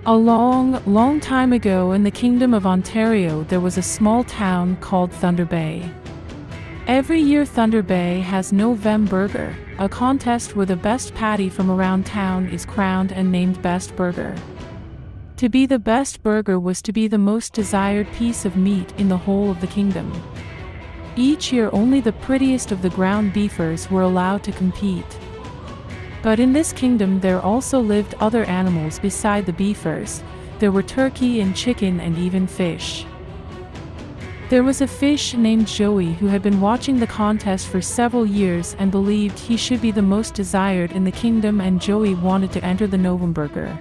A long, long time ago in the Kingdom of Ontario, there was a small town called Thunder Bay. Every year Thunder Bay has Novemburger, a contest where the best patty from around town is crowned and named Best Burger. To be the best burger was to be the most desired piece of meat in the whole of the kingdom. Each year only the prettiest of the ground beefers were allowed to compete. But in this kingdom there also lived other animals beside the beefers. There were turkey and chicken and even fish. There was a fish named Joey who had been watching the contest for several years and believed he should be the most desired in the kingdom, and Joey wanted to enter the Novemburger.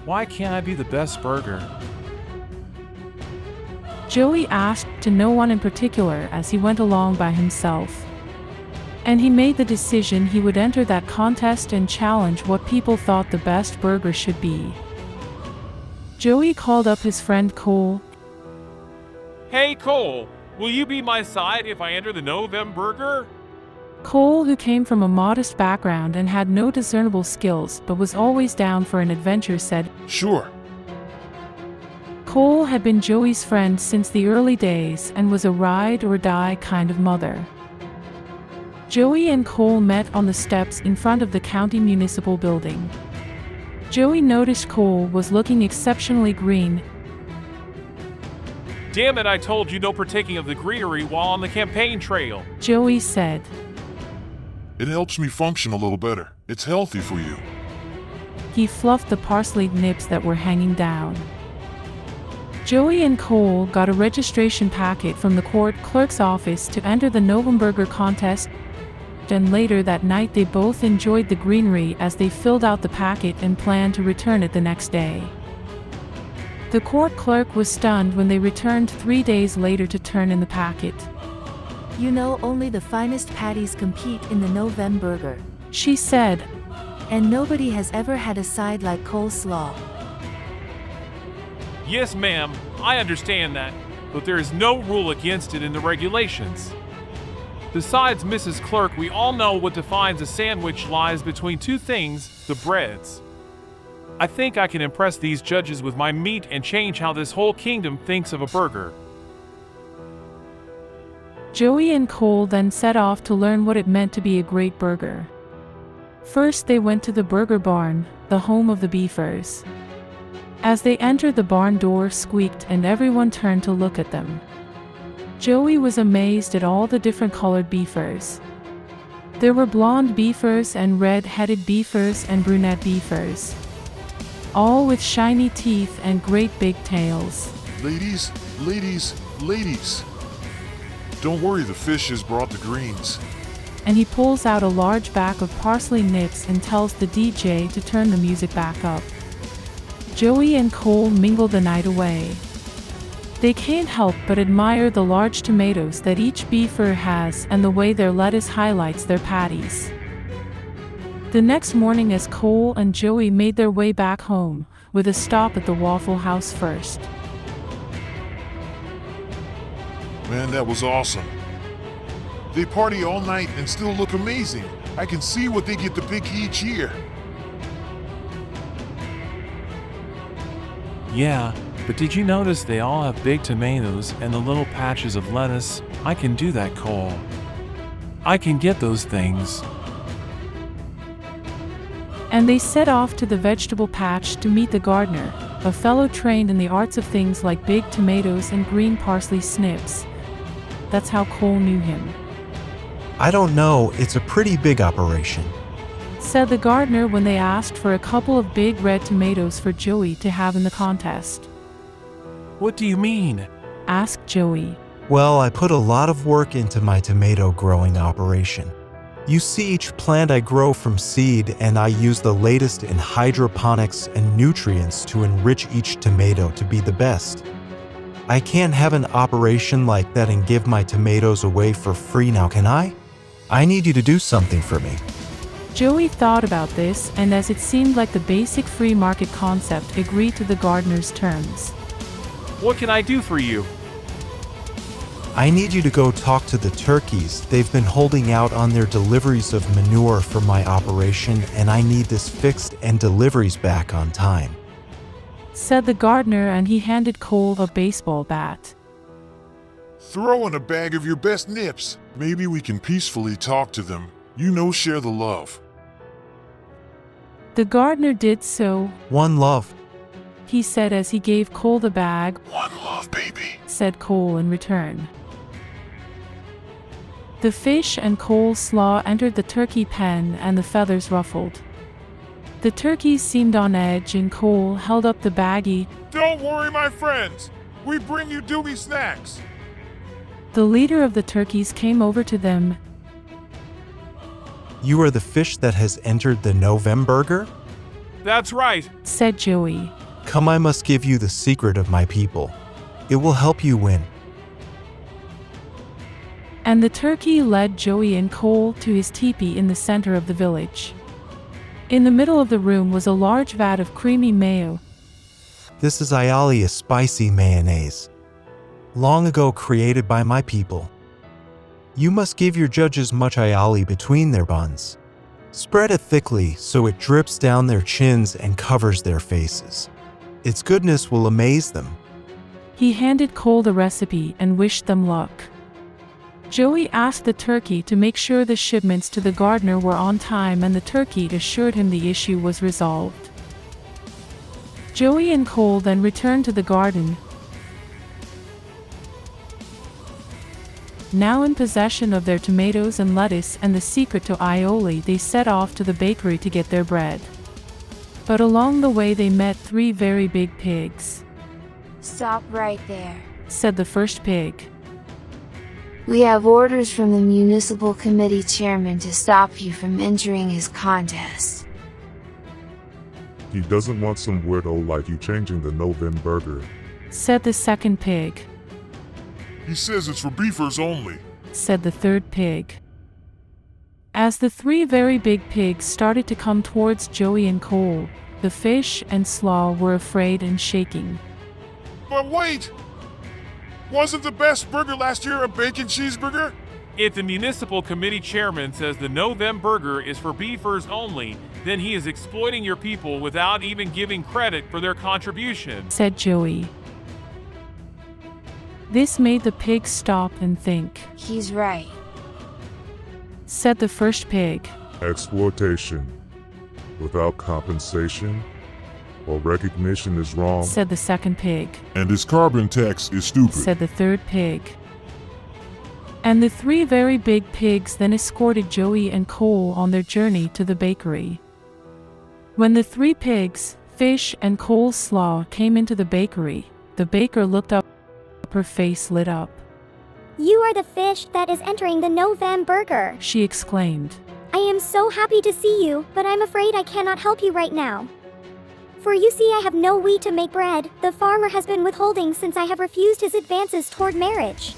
Why can't I be the best burger? Joey asked to no one in particular as he went along by himself. And he made the decision he would enter that contest and challenge what people thought the best burger should be. Joey called up his friend Cole. Hey Cole, will you be my side if I enter the Novemburger? Cole, who came from a modest background and had no discernible skills but was always down for an adventure, said, "Sure." Cole had been Joey's friend since the early days and was a ride-or-die kind of mother. Joey and Cole met on the steps in front of the county municipal building. Joey noticed Cole was looking exceptionally green. Damn it, I told you no partaking of the greenery while on the campaign trail. Joey said. It helps me function a little better. It's healthy for you. He fluffed the parsley nips that were hanging down. Joey and Cole got a registration packet from the court clerk's office to enter the Novemburger contest, and later that night they both enjoyed the greenery as they filled out the packet and planned to return it the next day. The court clerk was stunned when they returned 3 days later to turn in the packet. You know, only the finest patties compete in the Novemburger, she said. And nobody has ever had a side like coleslaw. Yes, ma'am, I understand that, but there is no rule against it in the regulations. Besides, Mrs. Clerk, we all know what defines a sandwich lies between two things, the breads. I think I can impress these judges with my meat and change how this whole kingdom thinks of a burger. Joey and Cole then set off to learn what it meant to be a great burger. First they went to the burger barn, the home of the beefers. As they entered, the barn door squeaked and everyone turned to look at them. Joey was amazed at all the different colored beefers. There were blonde beefers and red-headed beefers and brunette beefers, all with shiny teeth and great big tails. Ladies, ladies, ladies. Don't worry, the fish has brought the greens. And he pulls out a large bag of parsley nips and tells the DJ to turn the music back up. Joey and Cole mingle the night away. They can't help but admire the large tomatoes that each beefer has and the way their lettuce highlights their patties. The next morning, as Cole and Joey made their way back home, with a stop at the Waffle House first. Man, that was awesome. They party all night and still look amazing. I can see what they get to pick each year. Yeah, but did you notice they all have big tomatoes and the little patches of lettuce? I can do that, Cole. I can get those things. And they set off to the vegetable patch to meet the gardener, a fellow trained in the arts of things like big tomatoes and green parsley snips. That's how Cole knew him. I don't know, it's a pretty big operation, said the gardener when they asked for a couple of big red tomatoes for Joey to have in the contest. What do you mean? asked Joey. Well, I put a lot of work into my tomato growing operation. You see, each plant I grow from seed, and I use the latest in hydroponics and nutrients to enrich each tomato to be the best. I can't have an operation like that and give my tomatoes away for free now, can I? I need you to do something for me. Joey thought about this, and as it seemed like the basic free market concept, agreed to the gardener's terms. What can I do for you? I need you to go talk to the turkeys. They've been holding out on their deliveries of manure for my operation, and I need this fixed and deliveries back on time," said the gardener, and he handed Cole a baseball bat. Throw in a bag of your best nips. Maybe we can peacefully talk to them. Share the love. The gardener did so. "One love," he said as he gave Cole the bag. One love, baby, said Cole in return. The fish and coleslaw entered the turkey pen, and the feathers ruffled. The turkeys seemed on edge, and Cole held up the baggie. Don't worry, my friends. We bring you doomy snacks. The leader of the turkeys came over to them. "You are the fish that has entered the Novemburger?" That's right, said Joey. "Come, I must give you the secret of my people. It will help you win." And the turkey led Joey and Cole to his teepee in the center of the village. In the middle of the room was a large vat of creamy mayo. "This is aioli, a spicy mayonnaise, long ago created by my people. You must give your judges much aioli between their buns. Spread it thickly so it drips down their chins and covers their faces. Its goodness will amaze them." He handed Cole the recipe and wished them luck. Joey asked the turkey to make sure the shipments to the gardener were on time, and the turkey assured him the issue was resolved. Joey and Cole then returned to the garden. Now in possession of their tomatoes and lettuce and the secret to aioli, they set off to the bakery to get their bread. But along the way they met 3 very big pigs. "Stop right there," said the first pig. "We have orders from the municipal committee chairman to stop you from entering his contest." He doesn't want some weirdo like you changing the Novemburger, said the second pig. He says it's for beefers only, said the third pig. As the 3 very big pigs started to come towards Joey and Cole, the fish and slaw were afraid and shaking. But wait! Wasn't the best burger last year a bacon cheeseburger? if the municipal committee chairman says the Novemburger is for beefers only, then he is exploiting your people without even giving credit for their contribution, said Joey. This made the pigs stop and think. He's right, said the first pig. Exploitation without compensation or recognition is wrong, said the second pig. And his carbon tax is stupid, said the third pig. And the 3 very big pigs then escorted Joey and Cole on their journey to the bakery. When the 3 pigs, fish and coleslaw came into the bakery, the baker looked up, her face lit up. You are the fish that is entering the Novemburger, she exclaimed. I am so happy to see you, but I'm afraid I cannot help you right now. For you see, I have no wheat to make bread. The farmer has been withholding since I have refused his advances toward marriage.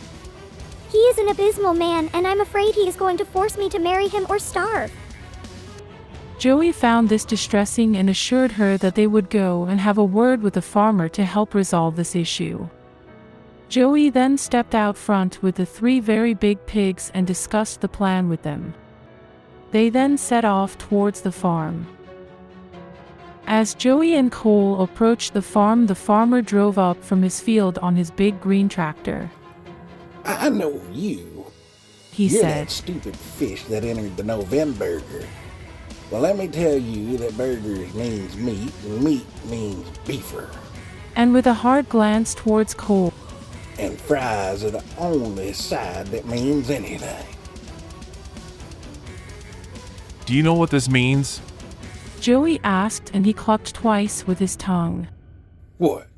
He is an abysmal man, and I'm afraid he is going to force me to marry him or starve. Joey found this distressing and assured her that they would go and have a word with the farmer to help resolve this issue. Joey then stepped out front with the 3 very big pigs and discussed the plan with them. They then set off towards the farm. As Joey and Cole approached the farm, the farmer drove up from his field on his big green tractor. I know you. He You're said. that stupid fish that entered the Novemburger. Well, let me tell you that burgers means meat, and meat means beefer. And with a hard glance towards Cole, And fries are the only side that means anything. Do you know what this means? Joey asked, and he clucked twice with his tongue. What?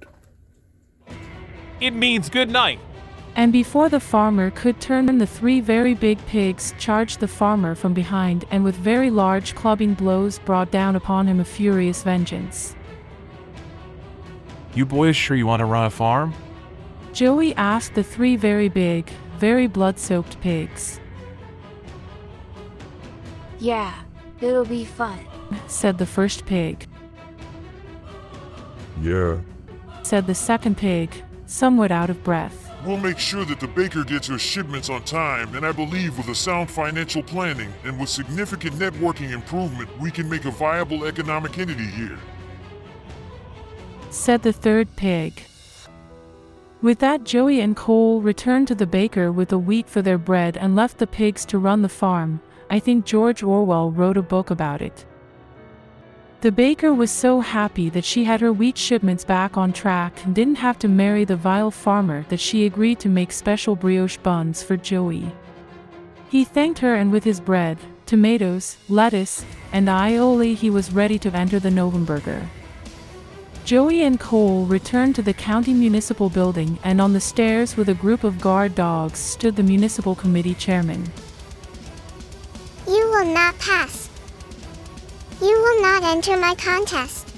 It means good night. And before the farmer could turn, the 3 very big pigs charged the farmer from behind and with very large clubbing blows brought down upon him a furious vengeance. You boys sure you want to run a farm? Joey asked the 3 very big, very blood-soaked pigs. yeah, it'll be fun. Said the first pig. Yeah, Said the second pig, somewhat out of breath. We'll make sure that the baker gets her shipments on time, and I believe with a sound financial planning and with significant networking improvement, we can make a viable economic entity here, said the third pig. With that, Joey and Cole returned to the baker with the wheat for their bread and left the pigs to run the farm. I think George Orwell wrote a book about it. The baker was so happy that she had her wheat shipments back on track and didn't have to marry the vile farmer that she agreed to make special brioche buns for Joey. He thanked her, and with his bread, tomatoes, lettuce, and aioli, he was ready to enter the Novemburger. Joey and Cole returned to the county municipal building, and on the stairs with a group of guard dogs stood the municipal committee chairman. You will not pass. You will not enter my contest,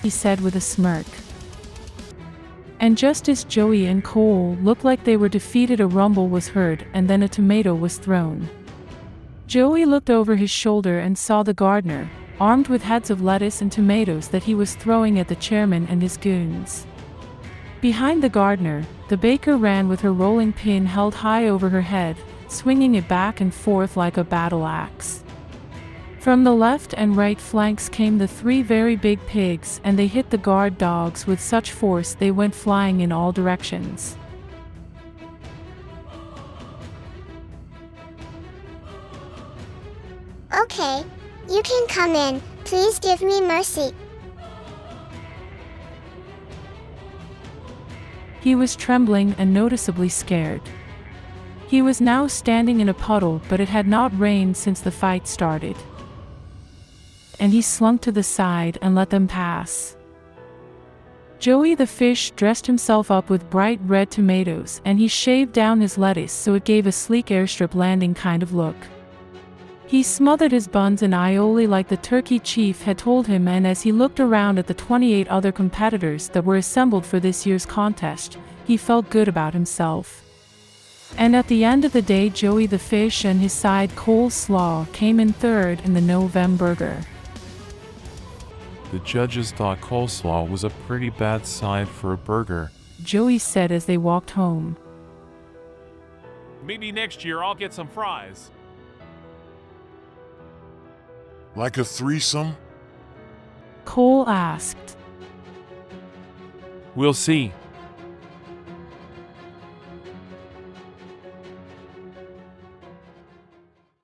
he said with a smirk. And just as Joey and Cole looked like they were defeated, a rumble was heard, and then a tomato was thrown. Joey looked over his shoulder and saw the gardener, armed with heads of lettuce and tomatoes, that he was throwing at the chairman and his goons. Behind the gardener, the baker ran with her rolling pin held high over her head, swinging it back and forth like a battle axe. From the left and right flanks came the three very big pigs, and they hit the guard dogs with such force they went flying in all directions. Okay, you can come in. Please give me mercy. He was trembling and noticeably scared. He was now standing in a puddle, but it had not rained since the fight started. And he slunk to the side and let them pass. Joey the fish dressed himself up with bright red tomatoes, and he shaved down his lettuce so it gave a sleek airstrip landing kind of look. He smothered his buns in aioli like the turkey chief had told him, and as he looked around at the 28 other competitors that were assembled for this year's contest, he felt good about himself. And at the end of the day, Joey the fish and his side coleslaw came in third in the Novemburger. The judges thought coleslaw was a pretty bad side for a burger, Joey said as they walked home. Maybe next year I'll get some fries. like a threesome. Cole asked. We'll see.